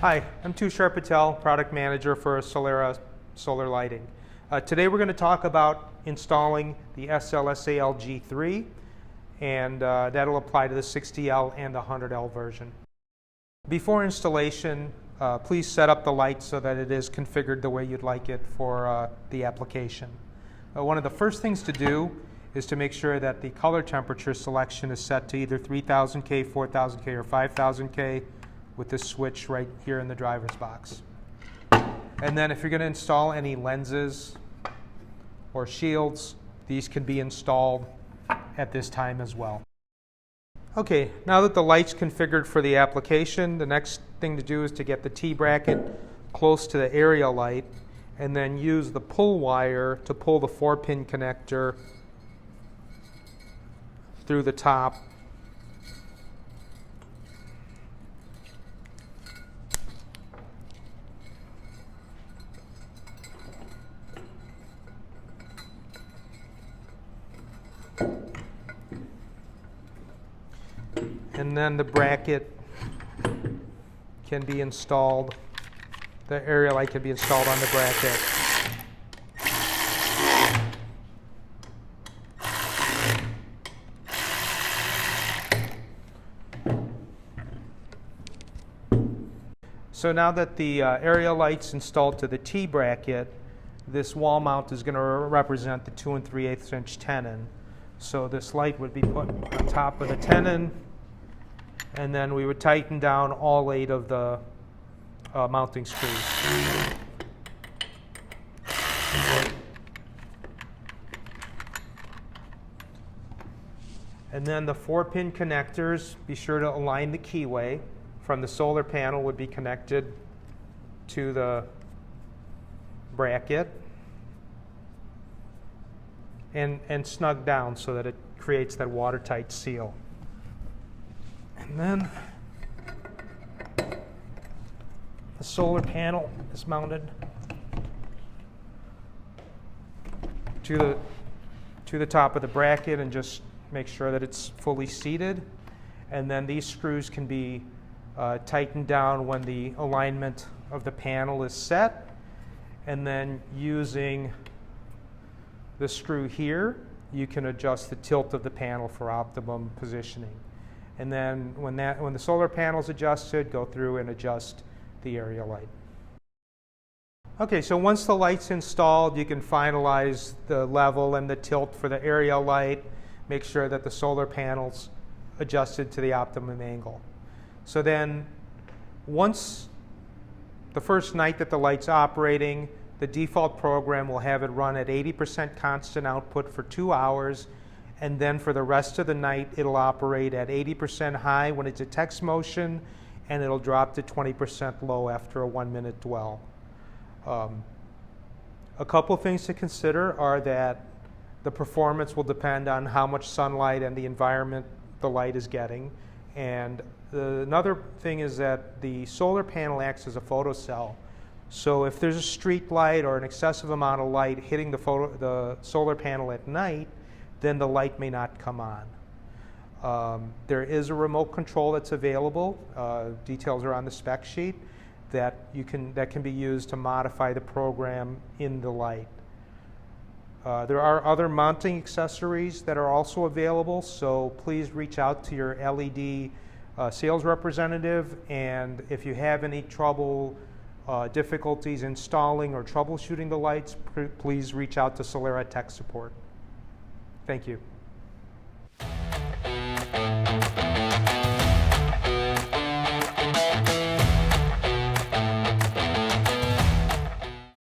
Hi, I'm Tushar Patel, Product Manager for Solera Solar Lighting. Today we're going to talk about installing the SL-SAL-G3, and that'll apply to the 60L and the 100L version. Before installation, please set up the light so that it is configured the way you'd like it for the application. One of the first things to do is to make sure that the color temperature selection is set to either 3000K, 4000K, or 5000K with this switch right here in the driver's box. And then if you're going to install any lenses or shields, these can be installed at this time as well. Okay, now that the light's configured for the application, the next thing to do is to get the T-bracket close to the area light and then use the pull wire to pull the 4-pin connector through the top . And then the bracket can be installed, the area light can be installed on the bracket. So now that the area light's installed to the T-bracket, this wall mount is going to represent the 2 3/8 inch tenon. So this light would be put on top of the tenon, and then we would tighten down all 8 of the mounting screws. And then the 4-pin connectors, be sure to align the keyway from the solar panel would be connected to the bracket and snug down so that it creates that watertight seal. And then the solar panel is mounted to the top of the bracket, and just make sure that it's fully seated. And then these screws can be tightened down when the alignment of the panel is set. And then using the screw here, you can adjust the tilt of the panel for optimum positioning. And then when the solar panel is adjusted, go through and adjust the area light. Okay, so once the light's installed, you can finalize the level and the tilt for the area light. Make sure that the solar panel's adjusted to the optimum angle. So then, once the first night that the light's operating, the default program will have it run at 80% constant output for 2 hours, and then for the rest of the night it'll operate at 80% high when it detects motion, and it'll drop to 20% low after a 1-minute dwell. A couple things to consider are that the performance will depend on how much sunlight and the environment the light is getting. And another thing is that the solar panel acts as a photocell. So if there's a street light or an excessive amount of light hitting the solar panel at night, then the light may not come on. There is a remote control that's available. Details are on the spec sheet that can be used to modify the program in the light. There are other mounting accessories that are also available, so please reach out to your LED sales representative, and if you have any trouble, difficulties installing or troubleshooting the lights, please reach out to Solera Tech Support. Thank you.